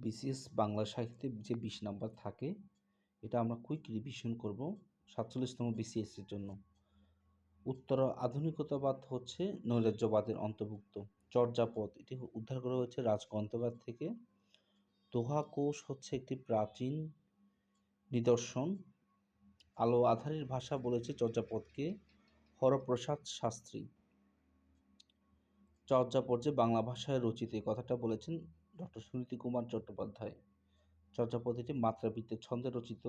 BCS Bangla সাহিত্যে যে 20 number থাকে, এটা আমরা কুইক রিভিশন করব 47তম বিসিএস এর জন্য। উত্তর আধুনিকতাবাদ হচ্ছে নৈরাজ্যবাদের অন্তর্ভুক্ত। চর্যাপদ এটি উদ্ধার করা হয়েছে রাজগ্রন্থাগার থেকে। দোহা কোষ হচ্ছে একটি প্রাচীন নিদর্শন। আলো আঁধারির ভাষা বলেছে চর্যাপদকে হরপ্রসাদ শাস্ত্রী। চর্যাপদ যে বাংলা ভাষায় রচিত, এই কথাটা বলেছেন ডক্টর সুনীতি কুমার চট্টোপাধ্যায়। চর্যাপদ এটি মাত্রাবৃত্তের ছন্দে রচিত।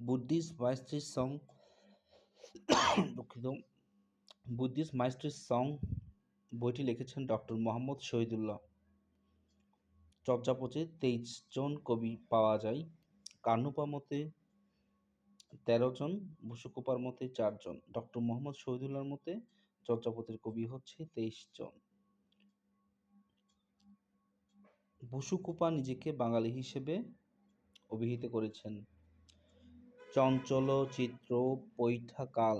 বুদ্ধিস্ট মাইস্ট্রিজ সং দুঃখিত বুদ্ধিস্ট মাইস্ট্রিজ সং বইটি লিখেছেন ডক্টর মোহাম্মদ শহীদুল্লাহ। চর্যাপদে 23 জন কবি পাওয়া যায়। কান্নুপা মতে 13 জন, বসুকোপার মতে 4 জন। ডক্টর মোহাম্মদ শহীদুল্লাহর মতে চর্যাপদের কবি হচ্ছে 23 জন। বসুকোপা নিজেকে বাঙালি হিসেবে অভিহিত করেছেন। চঞ্চল চিত্র পৈঠা কাল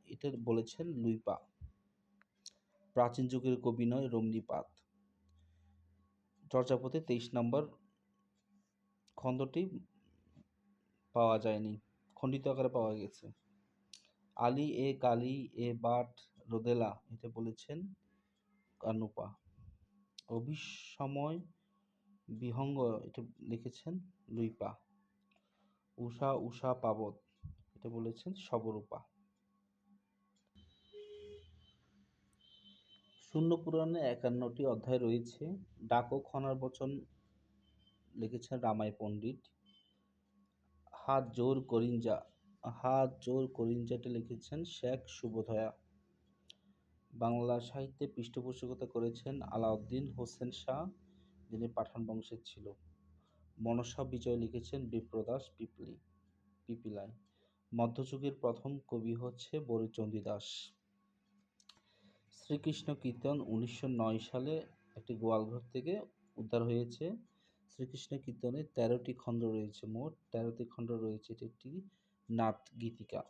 এটা বলেছেন লুইপা। প্রাচীন যুগের কবি নয় রমণীপাদ। চর্যাপদে 23 নম্বর খণ্ডটি পাওয়া যায়নি, খণ্ডিত আকারে পাওয়া গেছে। আলী এ কালী এ বাট রোদেলা এটা বলেছেন কান্নুপা। অভিসময় বিহঙ্গ এটা লিখেছেন লুইপা। উষা উষা পাবত এটা বলেছেন সবরূপা। শূন্য পুরাণে 51টি অধ্যায় রয়েছে। ডাক ও খনার বচন লিখেছেন রামাই পণ্ডিত। হাত জোর করিঞ্জাটা লিখেছেন শেখ সুবোধয়া। বাংলা সাহিত্যে পৃষ্ঠপোষকতা করেছেন আলাউদ্দিন হোসেন শাহ, যিনি পাঠান বংশের ছিল। মনসা বিজয় লিখেছেন বিপ্রদাস পিপিলাই। মধ্যযুগের প্রথম কবি হচ্ছে বরুচন্দ্রী-দাস। শ্রীকৃষ্ণ কীর্তন 1909 সালে একটি গোয়ালঘর থেকে উদ্ধার হয়েছে। শ্রীকৃষ্ণ কীর্তনে 13টি খণ্ড রয়েছে, মোট 13টি খণ্ড রয়েছে। এটি একটি নাট গীতিকা।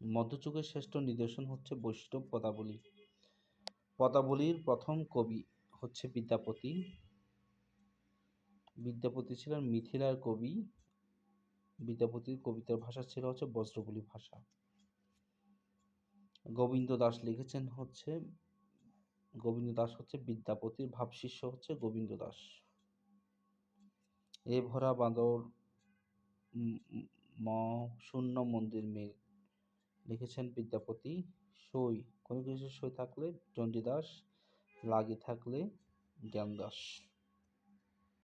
মধ্যযুগের শ্রেষ্ঠ নিদর্শন হচ্ছে বৈষ্ণব পদাবলী। পদাবলীর প্রথম কবি হচ্ছে বিদ্যাপতি। বিদ্যাপতি ছিলেন মিথিলার কবি। বিদ্যাপতির কবিতার ভাষা ছিল হচ্ছে বজ্রবলী ভাষা। গোবিন্দ দাস হচ্ছে বিদ্যাপতির ভাবশিষ্য হচ্ছে গোবিন্দ দাস। এ ভরা বাঁদর শূন্য মন্দির মেঘ লিখেছেন বিদ্যাপতি। সই কোনো কিছু সই থাকলে চণ্ডীদাস, লাগি থাকলে জ্ঞানদাস।